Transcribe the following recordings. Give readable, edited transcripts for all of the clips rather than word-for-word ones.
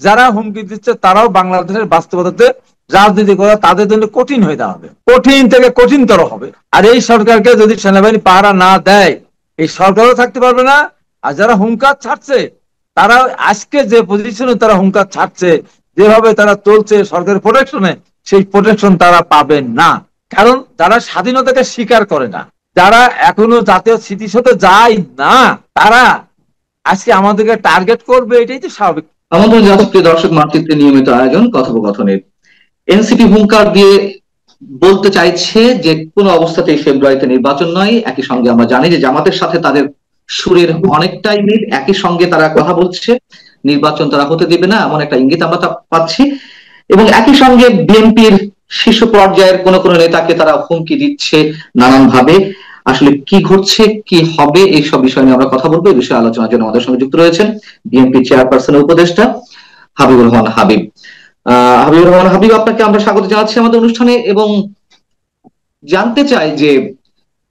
যারা হুমকি দিচ্ছে তারাও বাংলাদেশের বাস্তবতাতে রাজনীতি করা তাদের জন্য কঠিন হয়ে দাঁড়াবে, কঠিন থেকে কঠিনতর হবে। আর এই সরকারকে যদি সেনাবাহিনী পাহারা না দেয়, এই সরকারও থাকতে পারবে না। আর যারা হুঙ্কার ছাড়ছে তারা আজকে যে পজিশনে তারা হুঙ্কার ছাড়ছে, যেভাবে তারা চলছে সরকারের প্রোটেকশনে, সেই প্রোটেকশন তারা পাবেন না। কারণ যারা স্বাধীনতাকে স্বীকার করে না, যারা এখনো জাতীয় স্মৃতিসৌধে যায় না, তারা আজকে আমাদেরকে টার্গেট করবে, এটাই তো স্বাভাবিক। আমাদের প্রিয় দর্শক, মাতৃত্বের নিয়মিত আয়োজন কথোপকথনের এনসিপি হুঙ্কার দিয়ে বলতে চাইছে যে কোনো অবস্থাতেই ফেব্রুয়ারিতে নির্বাচন নয়। একই সঙ্গে আমরা জানি যে জামাতের সাথে তাদের সুরের অনেকটাই মিল, একই সঙ্গে তারা কথা বলছে নির্বাচন তারা হতে দেবে না, এমন একটা ইঙ্গিত আমরা পাচ্ছি। এবং একই সঙ্গে বিএনপির শীর্ষ পর্যায়ের কোন কোন নেতাকে তারা হুমকি দিচ্ছে নানান ভাবে। আসলে কি ঘটছে, কি হবে, এইসব বিষয় নিয়ে আমরা কথা বলবো। এই বিষয়ে আলোচনার জন্য আমাদের সঙ্গে যুক্ত রয়েছেন বিএনপি চেয়ারপারসনের উপদেষ্টা হাবিবুর রহমান হাবিব। হাবিবুর রহমান হাবিব, আপনাকে আমরা স্বাগত জানাচ্ছি আমাদের অনুষ্ঠানে এবং জানতে চাই যে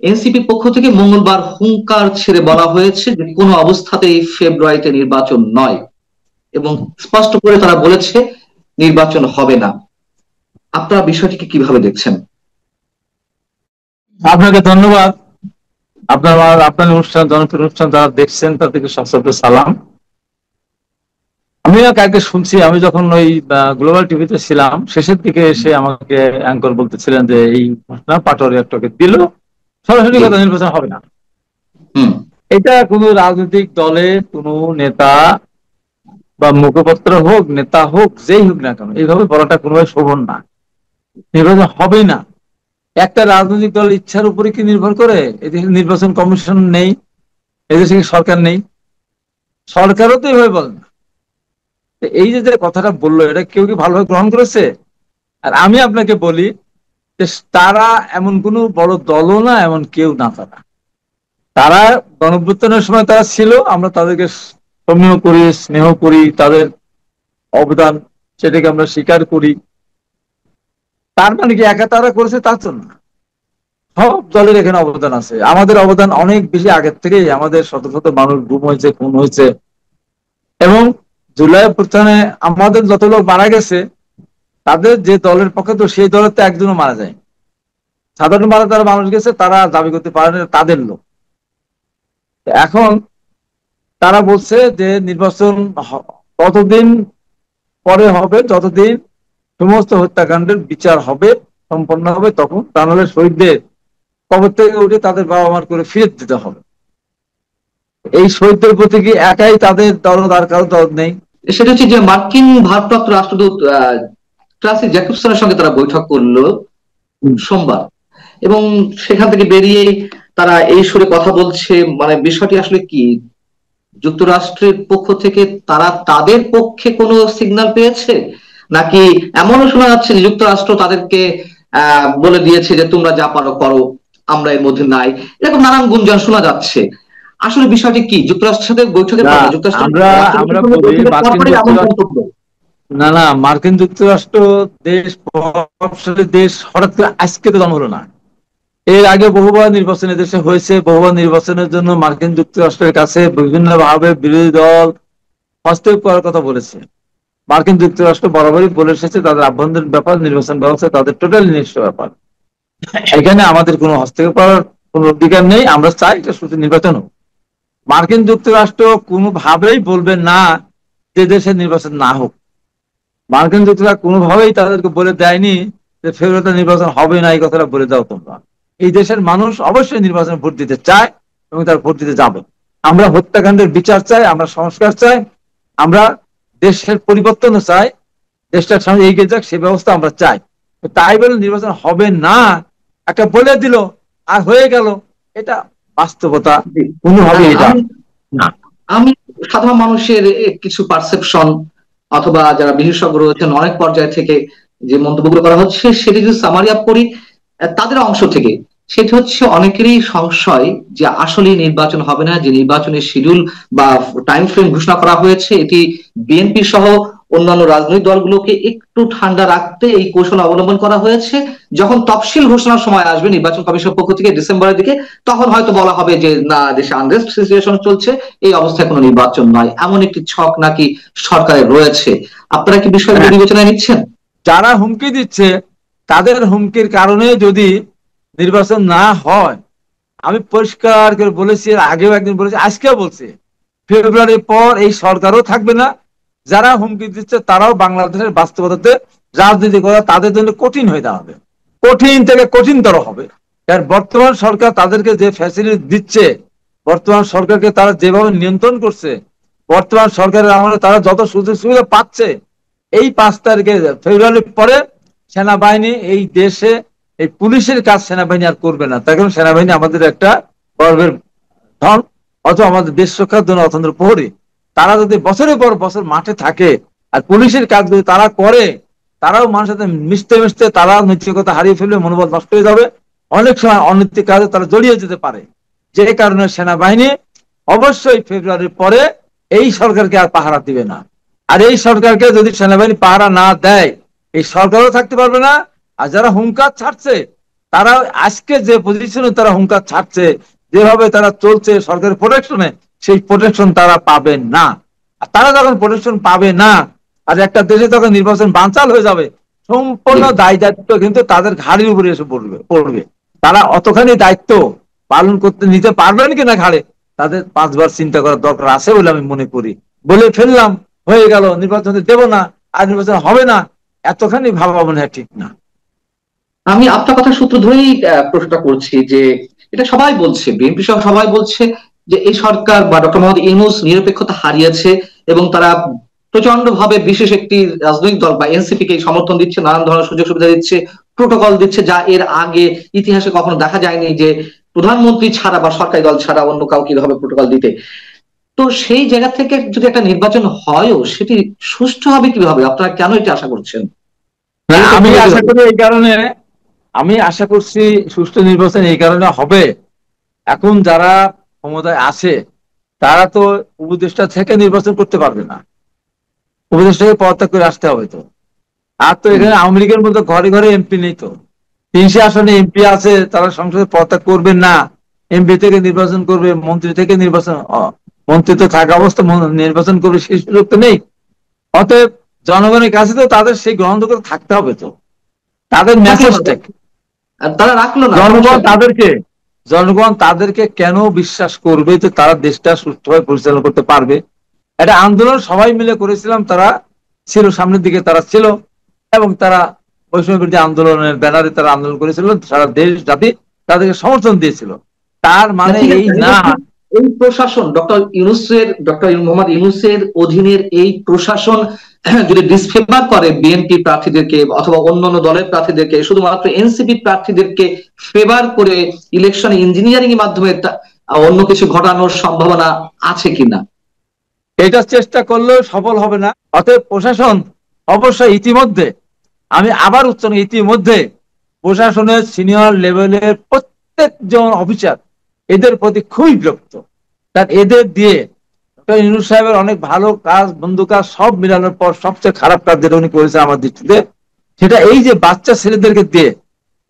এনসিপি পক্ষ থেকে মঙ্গলবার হুঙ্কার ছেড়ে বলা হয়েছে যে কোনো অবস্থাতেই ফেব্রুয়ারিতে নির্বাচন নয় এবং স্পষ্ট করে তারা বলেছে নির্বাচন হবে না। আপনারা বিষয়টিকে কিভাবে দেখছেন? আপনাকে ধন্যবাদ। আপনার অনুষ্ঠান, জনপ্রিয় অনুষ্ঠান যারা দেখছেন তাদেরকে সশস্ত্র সালাম। আমিও কালকে শুনছি, আমি যখন ওই গ্লোবাল টিভিতে ছিলাম, শেষের দিকে এসে আমাকে অ্যাঙ্কর বলতেছিলেন যে এই ঘটনা পাটোয়ারি একটাকে দিল, সরাসরি কথা নির্বাচন হবে না। এটা কোন রাজনৈতিক দলে কোন নেতা বা মুখপত্র হোক, নেতা হোক, যেই হোক না কেন, এইভাবে বলাটা কোনোভাবে শোভন না। নির্বাচন হবেই না। একটা রাজনৈতিক দল ইচ্ছার উপরে কি নির্ভর করে? এদেশে নির্বাচন কমিশন নেই, এদেশে সরকার নেই, সরকারও তো এইভাবে বলে না। এই যে কথাটা বললো, এটা কেউ কি ভালোভাবে গ্রহণ করেছে? আর আমি আপনাকে বলি যে তারা এমন কোনো বড় দলও না, এমন কেউ না। তারা গণঅভ্যুত্থানের সময় তারা ছিল, আমরা তাদেরকে সমীহ করি, স্নেহ করি, তাদের অবদান সেটাকে আমরা স্বীকার করি। তার মানে কি একা তারা করেছে তা তো না, সব দলের এখানে অবদান আছে। আমাদের অবদান অনেক বেশি আগের থেকেই। আমাদের শত শত মানুষ গুম হয়েছে, খুন হয়েছে, এবং জুলাই অভ্যুত্থানে আমাদের যত লোক মারা গেছে, তাদের যে দলের পক্ষে তো সেই দলের তো একজনও মারা যায়। সাধারণ মারা যারা মানুষ গেছে তারা দাবি করতে পারে না তাদের লোক। এখন তারা বলছে যে নির্বাচন ততদিন পরে হবে যতদিন সমস্ত হত্যাকাণ্ডের বিচার হবে, সম্পন্ন হবে, তখন। তা নাহলে শহীদদের কবর থেকে উঠে তাদের বাবা মার করে ফিরে দিতে হবে। এই শহীদদের প্রতি কি একাই তাদের দরদ, আর কারো দরদ নেই? সেটা হচ্ছে যে মার্কিন ভারপ্রাপ্ত রাষ্ট্রদূত ট্রাসি জ্যাকবসনের সঙ্গে তারা বৈঠক করলো সোমবার, এবং সেখান থেকে বেরিয়েই তারা এই সুরে কথা বলছে। মানে বিষয়টি আসলে কি, যুক্তরাষ্ট্রের পক্ষ থেকে তারা তাদের পক্ষে কোনো সিগন্যাল পেয়েছে, নাকি এমনও শোনা যাচ্ছে যে যুক্তরাষ্ট্র তাদেরকে বলে দিয়েছে যে তোমরা যা পারো করো, আমরা এর মধ্যে নাই? এরকম নানান গুঞ্জন শোনা যাচ্ছে। আসলে বিষয়টি কি? যুক্তরাষ্ট্রের সাথে বৈঠকের পর, না না, মার্কিন যুক্তরাষ্ট্র দেশ, প্রভাবশালী দেশ, হঠাৎ করে আজকে তো জন্ম হলো না। এর আগে বহুবার নির্বাচন দেশে হয়েছে। বহুবার নির্বাচনের জন্য মার্কিন যুক্তরাষ্ট্রের কাছে বিভিন্ন ভাবে বিরোধী দল হস্তক্ষেপ করার কথা বলেছে। মার্কিন যুক্তরাষ্ট্র বরাবরই বলে এসেছে তাদের আভ্যন্তরীণ ব্যাপার, নির্বাচন ব্যবস্থা তাদের টোটালি নিজস্ব ব্যাপার, এখানে আমাদের কোনো হস্তক্ষেপ করার কোনো অধিকার নেই। আমরা চাই এটা শুধু নির্বাচন হোক। মার্কিন যুক্তরাষ্ট্র কোনোভাবেই বলবে না যে দেশের নির্বাচন না হোক। মার্কিন যুক্তরাষ্ট্র কোনোভাবেই তাদেরকে বলে দেয়নি যে ফেব্রুয়ারিতে নির্বাচন হবে না, এই কথাটা বলে দাও তোমরা। এই দেশের মানুষ অবশ্যই নির্বাচনে ভোট দিতে চায় এবং তার ভোট দিতে যাবে। আমরা হত্যাকাণ্ডের বিচার চাই, আমরা সংস্কার চাই, আমরা দেশের পরিবর্তন চাই, দেশটার সামনে এগিয়ে যাক সে ব্যবস্থা আমরা চাই। তাই বলে নির্বাচন হবে না একটা বলে দিল আর হয়ে গেল, এটা বাস্তবতা কোনোভাবে এটা না। আমি সাধারণ মানুষের কিছু পারসেপশন অথবা যারা বিশেষজ্ঞ রয়েছেন অনেক পর্যায় থেকে যে মন্তব্যগুলো করা হচ্ছে সেটি যদি সামারি আপ করি তাদের অংশ থেকে, সেটি হচ্ছে অনেকেরই সংশয় যে আসলে নির্বাচন হবে না। যে নির্বাচনের শিডিউল বা টাইম ফ্রেম ঘোষণা করা হয়েছে এটি বিএনপি সহ অন্যান্য রাজনৈতিক দলগুলোকে একটু ঠান্ডা রাখতে এই কৌশল অবলম্বন করা হয়েছে। যখন তফসিল ঘোষণার সময় আসবে নির্বাচন কমিশনের পক্ষ থেকে ডিসেম্বরের দিকে, তখন হয়তো বলা হবে যে না, দেশে আনরেস্ট সিচুয়েশন চলছে, এই অবস্থায় কোনো নির্বাচন নয়, এমন একটি ছক নাকি সরকারের রয়েছে। আপনারা কি বিষয়গুলো বিবেচনায় নিচ্ছেন? যারা হুমকি দিচ্ছে তাদের হুমকির কারণে যদি নির্বাচন না হয়, আমি পরিষ্কার করে বলেছি, আগেও একদিন বলেছি, আজকেও বলছি, ফেব্রুয়ারির পর এই সরকারও থাকবে না। যারা হুমকি দিচ্ছে তারাও বাংলাদেশের বাস্তবতাতে রাজনীতি করা তাদের জন্য কঠিন হয়ে দাঁড়াবে, কঠিন থেকে কঠিনতর হবে। কারণ বর্তমান সরকার তাদেরকে যে ফ্যাসিলিটি দিচ্ছে, বর্তমান সরকারকে তারা যেভাবে নিয়ন্ত্রণ করছে, বর্তমান সরকারের আমলে তারা যত সুযোগ সুবিধা পাচ্ছে, এই 5 তারিখে ফেব্রুয়ারির পরে সেনাবাহিনী এই দেশে, এই পুলিশের কাজ সেনাবাহিনী আর করবে না। তার কারণ সেনাবাহিনী আমাদের একটা গর্বের ধন, অথবা আমাদের দেশ রক্ষার জন্য অতন্ত্র প্রহরী। তারা যদি বছরের পর বছর মাঠে থাকে আর পুলিশের কাজগুলো তারা করে, তারাও মানুষের সাথে মিশতে মিশতে তারা নৈতিকতা হারিয়ে ফেলবে, মনোবল নষ্ট হয়ে যাবে, অনেক সময় অনৈতিক কাজে তারা জড়িয়ে যেতে পারে। যে কারণে সেনাবাহিনী অবশ্যই ফেব্রুয়ারির পরে এই সরকারকে আর পাহারা দিবে না। আর এই সরকারকে যদি সেনাবাহিনী পাহারা না দেয়, এই সরকারও থাকতে পারবে না। আর যারা হুঙ্কার ছাড়ছে, তারা আজকে যে পজিশনে তারা হুঙ্কার ছাড়ছে, যেভাবে তারা চলছে সরকারের প্রোটেকশনে, সেই প্রোটেকশন তারা পাবে না। আর তারা যখন প্রোটেকশন পাবে না, আর একটা দেশে তখন নির্বাচন বানচাল হয়ে যাবে, সম্পূর্ণ দায় দায়িত্ব কিন্তু তাদের ঘাড়ির উপরে এসে পড়বে। তারা অতখানি দায়িত্ব পালন করতে নিতে পারবেন কিনা ঘাড়ে, তাদের 5 বার চিন্তা করার দরকার আছে বলে আমি মনে করি। বলে ফেললাম, হয়ে গেল, নির্বাচন দেব না, আর নির্বাচন হবে না, এতখানি ভাবা মনে হয় ঠিক না। আমি আপনার কথা সূত্র ধরেই প্রশ্নটা করছি যে এটা সবাই বলছে, বিএনপি সহ সবাই বলছে যে এই সরকার বা ডক্টর মোহাম্মদ ইউনূস নিরপেক্ষতা হারিয়েছে এবং তারা প্রচন্ড ভাবে বিশেষ একটি রাজনৈতিক দল বা এনসিপি কে সমর্থন দিচ্ছে, নানান ধরনের সুযোগ সুবিধা দিচ্ছে, প্রোটোকল দিচ্ছে, যা এর আগে ইতিহাসে কখনো দেখা যায়নি যে প্রধানমন্ত্রী ছাড়া বা সরকারি দল ছাড়া অন্য কাউকে এভাবে প্রোটোকল দিতে। তো সেই জায়গা থেকে যদি একটা নির্বাচন হয়ও, সেটি সুষ্ঠু হবে কিভাবে? আপনারা কেন এটা আশা করছেন? আমি আশা করি এই কারণে, আমি আশা করছি সুষ্ঠু নির্বাচন এই কারণে হবে, এখন যারা ক্ষমতায় আছে তারা তো উপদেষ্টা থেকে নির্বাচন করতে পারবে না, উপদেষ্টাকে পদত্যাগ করে আসতে হবে। তো আর তো এখানে আওয়ামী লীগের মধ্যে ঘরে ঘরে এমপি নেই, তো 300 আসনে এমপি আছে, তারা সংসদে পদত্যাগ করবেন না, এমপি থেকে নির্বাচন করবে, মন্ত্রী থেকে নির্বাচন, মন্ত্রী তো থাকা অবস্থা নির্বাচন করবে সেই সুযোগ তো নেই। অতএব জনগণের কাছে তো তাদের সেই গ্রহণযোগ্যতা থাকতে হবে। তো তাদের মেসেজটা তারা রাখলো না, জনগণ তাদেরকে কেন বিশ্বাস করবে যে তারা দেশটা সুষ্ঠুভাবে পরিচালনা করতে পারবে? একটা আন্দোলন সবাই মিলে করেছিলাম, তারা ছিল সামনের দিকে, তারা ছিল, এবং তারা বৈষম্য বিরোধী আন্দোলনের ব্যানারে তারা আন্দোলন করেছিল, সারা দেশ জাতি তাদেরকে সমর্থন দিয়েছিল। তার মানে এই না, এই প্রশাসন ডক্টর মোহাম্মদ ইউনূসের অধীনের এই প্রশাসন যদি ডিসফেভার করে বিএনপি প্রার্থীদেরকে অথবা অন্যান্য দলের প্রার্থীদেরকে, শুধুমাত্র এনসিপি প্রার্থীদেরকে ফেভার করে ইলেকশন ইঞ্জিনিয়ারিং এর মাধ্যমে অন্য কিছু ঘটানোর সম্ভাবনা আছে কিনা? এটা চেষ্টা করলেও সফল হবে না। অতএব প্রশাসন অবশ্যই ইতিমধ্যে, আমি আবার ইতিমধ্যে প্রশাসনের সিনিয়র লেভেলের প্রত্যেকজন অফিসার এদের প্রতি খুবই বিরক্ত। কারণ এদের দিয়ে ইউনূস সাহেবের অনেক ভালো কাজ, বন্ধু কাজ সব মিলানোর পর সবচেয়ে খারাপ কাজ যেটা উনি করেছে আমার দৃষ্টিতে, সেটা এই যে বাচ্চা ছেলেদেরকে দিয়ে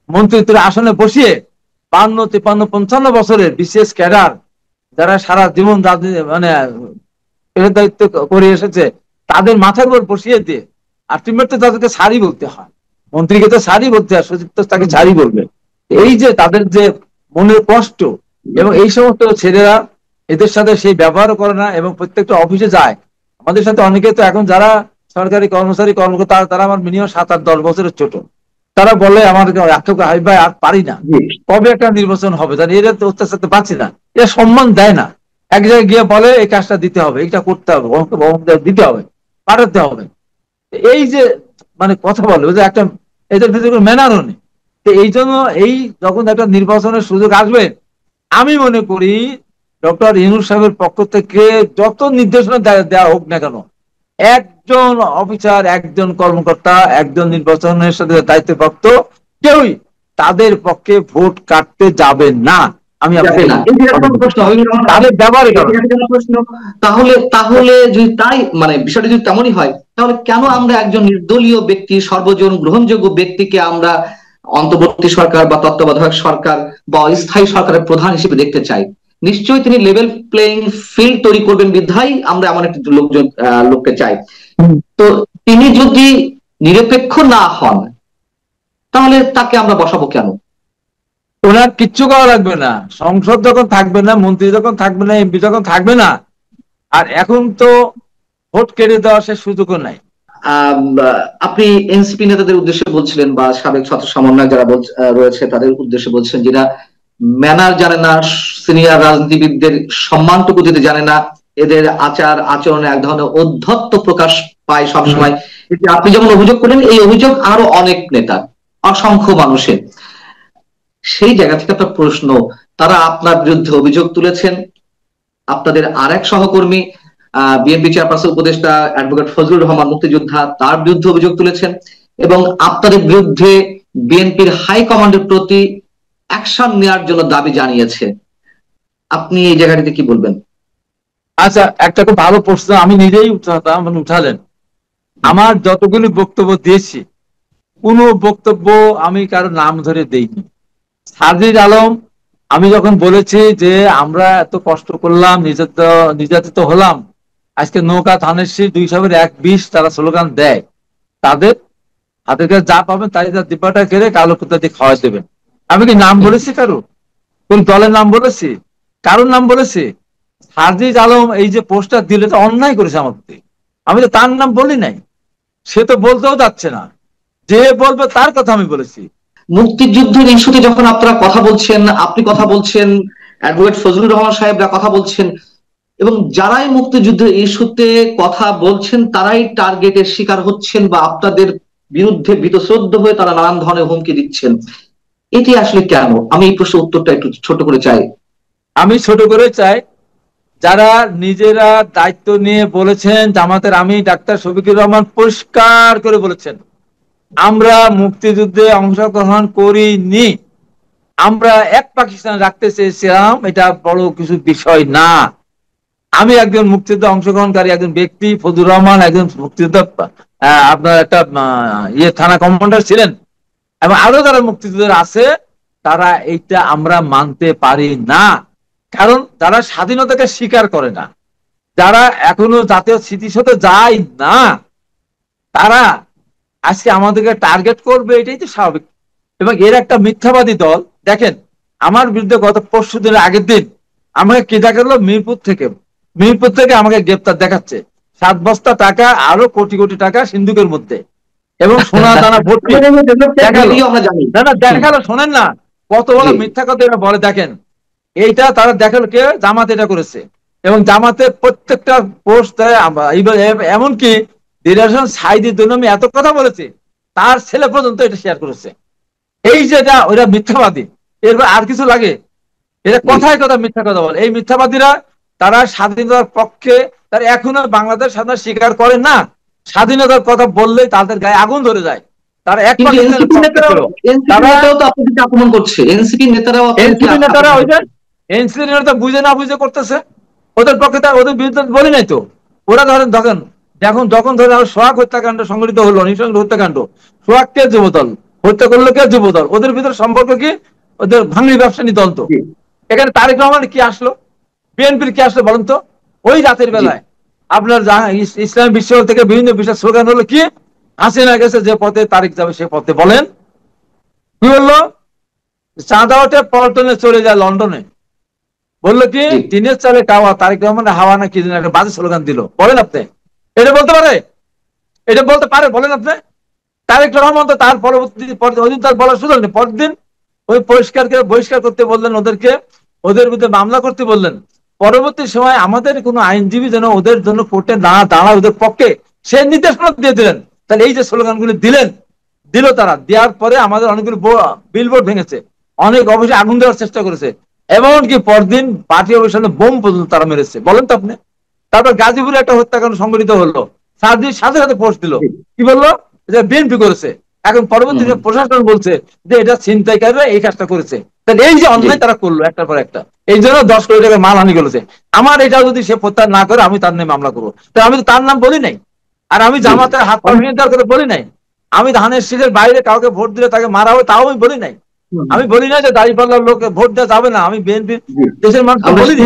মন্ত্রিত্বের আসনে বসিয়ে 52, 53, 55 বছরের বিশেষ ক্যাডার, যারা সারা জীবন রাজনীতি মানে দায়িত্ব করে এসেছে, তাদের মাথার উপর বসিয়ে দিয়ে আলটিমেট তো তাদেরকে সারি বলতে হয়, মন্ত্রীকে তো সারি বলতে হয়, সচিব তো তাকে সারি বলবে। এই যে তাদের যে মনের কষ্ট, এবং এই সমস্ত ছেলেরা এদের সাথে সেই ব্যবহার করে না, এবং প্রত্যেকটা অফিসে যায়। আমাদের সাথে অনেকে তো এখন যারা সরকারি কর্মচারী কর্মকর্তা, তারা আমার মিনিমাম 7-8-10 বছরের ছোট, তারা বলে আমার হাই ভাই আর পারি না, কবে একটা নির্বাচন হবে, এরা তো অত্যাচার তো পাচ্ছি না, এরা সম্মান দেয় না। এক জায়গায় গিয়ে বলে এই কাজটা দিতে হবে, এইটা করতে হবে, দিতে হবে, পাঠাতে হবে। এই যে মানে কথা বলে যে একটা, এদের ভিতরে ম্যানারও নেই। তো এই জন্য এই যখন একটা নির্বাচনের সুযোগ আসবে, আমি মনে করি ডক্টর ইউনূস সাহেবের পক্ষ থেকে যত নির্দেশনা দেওয়া হোক না কেন, একজন অফিসার, একজন কর্মকর্তা, একজন নির্বাচনের সাথে দায়িত্বপ্রাপ্ত কেউই তাদের পক্ষে ভোট কাটতে যাবে না। আমি তাহলে যদি তাই, মানে বিষয়টা যদি তেমনই হয়, তাহলে কেন আমরা একজন নির্দলীয় ব্যক্তি, সর্বজন গ্রহণযোগ্য ব্যক্তিকে আমরা অন্তর্বর্তী সরকার বা তত্ত্বাবধায়ক সরকার বা অস্থায়ী সরকারের প্রধান হিসেবে দেখতে চাই? নিশ্চয়ই তিনি লেভেল প্লেইং ফিল্ড তৈরি করবেন বিধায় আমরা এমন একটি লোককে চাই। তো তিনি যদি নিরপেক্ষ না হন তাহলে তাকে আমরা বসাবো কেন? ওনার কিচ্ছু করা লাগবে না। সংসদ যখন থাকবে না, মন্ত্রী যখন থাকবে না, এমপি যখন থাকবে না, আর এখন তো ভোট কেড়ে দেওয়ার সে সুযোগও নাই। আপনি এনসিপি নেতাদের উদ্দেশ্যে বলছিলেন বা সাবেক ছাত্র সমন্বয়ক যারা রয়েছে তাদের উদ্দেশ্যে বলছেন, যেটা ম্যানার জানে না, সিনিয়র রাজনীতিবিদদের সম্মানটুকু দিতে জানে না, এদের আচার আচরণে এক ধরনের ঔদ্ধত্য প্রকাশ পায় সবসময়। আপনি যেমন অভিযোগ করলেন, এই অভিযোগ আরো অনেক নেতা, অসংখ্য মানুষের। সেই জায়গা থেকে একটা প্রশ্ন, তারা আপনার বিরুদ্ধে অভিযোগ তুলেছেন, আপনাদের আরেক সহকর্মী বিএনপি চেয়ারপারসন উপদেষ্টা অ্যাডভোকেট ফজলুর রহমান মুক্তিযোদ্ধা তার বিরুদ্ধে অভিযোগ তুলেছেন, এবং আপনাদের বিরুদ্ধে বিএনপির হাই কমান্ডের প্রতি অ্যাকশন নেওয়ার জন্য দাবি জানিয়েছে। আপনি এই জায়গাটিতে কি বলবেন? আচ্ছা, একটা খুব ভালো প্রশ্ন আমি নিজেই উঠালেন। আমার যতগুলি বক্তব্য দিয়েছি, কোনো বক্তব্য আমি কারো নাম ধরে দেইনি। সাজিদ আলম, আমি যখন বলেছি যে আমরা এত কষ্ট করলাম, নির্যাতিত হলাম, আজকে নৌকা ধানের শীষ 201-20 তারা স্লোগান দেয়, তাদের হাতের কাছে যা পাবেন তাই তার দিব্যাটা কেড়ে কালো কুত্তা দিয়ে খাওয়াই দেবেন। আমি কি নাম বলেছি কারো? কোন দলের নাম বলেছি? কারোর নাম বলেছি? সাজিদ আলম এই যে পোস্টার দিলে তো অন্যায় করেছে আমার প্রতি, আমি তো তার নাম বলি নাই, সে তো বলতেও যাচ্ছে না, যে বলবে তার কথা আমি বলেছি। মুক্তিযুদ্ধের ইস্যুতে যখন আপনারা কথা বলছেন, আপনি কথা বলছেন, অ্যাডভোকেট ফজলুর রহমান সাহেবরা কথা বলছেন, এবং যারাই মুক্তিযুদ্ধের ইস্যুতে কথা বলছেন তারাই টার্গেটের শিকার হচ্ছেন বা আপনাদের বিরুদ্ধে বীতশ্রদ্ধ হয়ে তারা নানান ধরনের হুমকি দিচ্ছেন, এটি আসলে কেন? আমি এই প্রশ্নের উত্তরটা একটু ছোট করে চাই। আমি ছোট করে চাই, যারা নিজেরা দায়িত্ব নিয়ে বলেছেন, জামাতের আমি ডাক্তার শফিকুর রহমান পরিষ্কার করে বলেছেন আমরা মুক্তিযুদ্ধে অংশগ্রহণ করিনি, আমরা এক পাকিস্তান রাখতে চেয়েছিলাম, এটা বড় কিছু বিষয় না। আমি একজন মুক্তিযুদ্ধে অংশগ্রহণকারী একজন ব্যক্তি, ফজলুর রহমান একজন মুক্তিযুদ্ধ আপনার একটা থানা কমান্ডার ছিলেন, এবং আরো যারা মুক্তিযুদ্ধের আছে, তারা এইটা আমরা মানতে পারি না। কারণ যারা স্বাধীনতাকে স্বীকার করে না, যারা এখনো জাতীয় স্মৃতিসৌধে যায় না, তারা আজকে আমাদেরকে টার্গেট করবে, এটাই তো স্বাভাবিক। এবং এর একটা মিথ্যাবাদী দল, দেখেন আমার বিরুদ্ধে গত পরশু দিনের আগের দিন আমাকে কি দেখালো, মিরপুর থেকে আমাকে গ্রেপ্তার দেখাচ্ছে, 7 বস্তা টাকা আরো কোটি কোটি টাকা সিন্ধুকের মধ্যে, এবং সোনা দানা ভর্তি দেখালো। শোনেন না কত বড় মিথ্যা কথা এরা বলে। দেখেন এইটা তারা দেখালো, কে? জামাত এটা করেছে, এবং জামাতের প্রত্যেকটা পোস্ট, এমনকি ডিরেকশন সাইদির জন্য আমি এত কথা বলেছি, তার ছেলে পর্যন্ত এটা শেয়ার করেছে। এই যেটা ওরা মিথ্যাবাদী, এরপর আর কিছু লাগে? এটা কথায় কথা মিথ্যা কথা বলে। এই মিথ্যাবাদীরা তারা স্বাধীনতার পক্ষে, তারা এখনো বাংলাদেশ স্বাধীনতা স্বীকার করে না। স্বাধীনতার কথা বললেই তাদের গায়ে আগুন ধরে যায়। তারা এক আক্রমণ করছে, এনসিপি নেতারা বুঝে না বুঝে করতেছে, ওদের পক্ষে ওদের বিরুদ্ধে বলি নাই তো। ওরা ধরেন যখন ধরে সোহাগ হত্যাকাণ্ড সংঘটিত হলো, নৃশংস হত্যাকাণ্ড, সোহাগকে যুবদল হত্যা করলো, কে? যুবদল। ওদের ভিতরে সম্পর্ক কি? ওদের ভাঙড়ি ব্যবসায়ী দল। তো এখানে তারেক রহমান কি আসলো, বিএনপির কি আসলো বলেন তো? ওই রাতের বেলায় আপনার ইসলামী বিশ্ব থেকে বিভিন্ন বিষয় স্লোগান হলো কি, হাসিনা গেছে যে পথে, তারিখ যাবে সে পথে। বলেন কি বললো? চাঁদা ওঠে পল্টনে চলে যায় লন্ডনে। বললো কি, দিনের চালে কাওয়া, তারেক রহমানের হাওয়া না কি একটা বাজে স্লোগান দিল। বলেন আপনি এটা বলতে পারে? এটা বলতে পারে বলেন আপনি? তারেক রহমান তো তার পরবর্তী ওই দিন তার বলার সুযোগ নেই, পরের দিন ওই বহিষ্কার করতে বললেন ওদেরকে, ওদের বিরুদ্ধে মামলা করতে বললেন। পরবর্তী সময় আমাদের কোনো আইনজীবী যেন ওদের জন্য কোর্টে না দাঁড়ায়, ওদের পক্ষে, সে নির্দেশনা দিয়ে দিলেন। তাহলে এই যে স্লোগানগুলি দিল তারা, দেওয়ার পরে আমাদের অনেকগুলো বিলবোর্ড ভেঙেছে, অনেক অফিসে আগুন দেওয়ার চেষ্টা করেছে, এমনকি পরদিন পার্টি অফিসে বোম পর্যন্ত তারা মেরেছে। বলেন তো আপনি? তারপর গাজীপুরে একটা হত্যাকাণ্ড সংঘটিত হলো, সাথে সাথে পোস্ট দিল, কি বললো? যে বিএনপি করেছে। এখন পরবর্তী প্রশাসন বলছে যে এটা ছিনতাইকারীরা এই কাজটা করেছে। তাহলে এই যে অন্যায় তারা করলো একটার পর একটা, এই জন্য 10 কোটি টাকা মানহানি করেছে। আমার এটা যদি সে প্রত্যাহার না করে, আমি তার নামে মামলা করবো। তো আমি তো তার নাম বলি নাই, আর আমি জামাতের হাত পা ভেঙে দেওয়ার কথা বলি নাই। আমি ধানের শীষের বাইরে কাউকে ভোট দিলে তাকে মারা হবে তাও আমি বলি নাই। আমি বলি না যে দাঁড়িপাল্লার লোককে ভোট দেওয়া যাবে না, আমি বিএনপির দেশের মানুষকে বলি নি।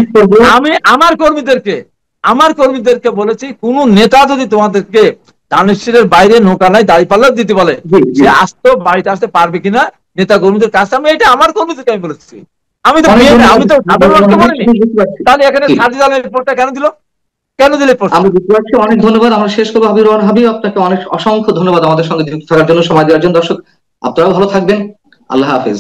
আমি আমার কর্মীদেরকে বলেছি, কোন নেতা যদি তোমাদেরকে ধানের শীষের বাইরে নৌকা নাই দাঁড়িপাল্লা দিতে বলে, সে আসতো বাড়িতে আসতে পারবে কিনা নেতা কর্মীদের কাছে, আমি এটা আমার কর্মীদেরকে আমি বলেছি। আমি তো সাধারণ মানুষকে বলিনি। তাহলে এখানে সাজিদ আলমের রিপোর্টটা কেন দিল? আমি বুঝতে পারছি। অনেক ধন্যবাদ। আমরা শেষ করবো হাবিবুর রহমান হাবিব, আপনাকে অনেক অসংখ্য ধন্যবাদ আমাদের সঙ্গে যুক্ত থাকার জন্য, সময় দেওয়ার জন্য। দর্শক আপনারাও ভালো থাকবেন, আল্লাহ হাফেজ।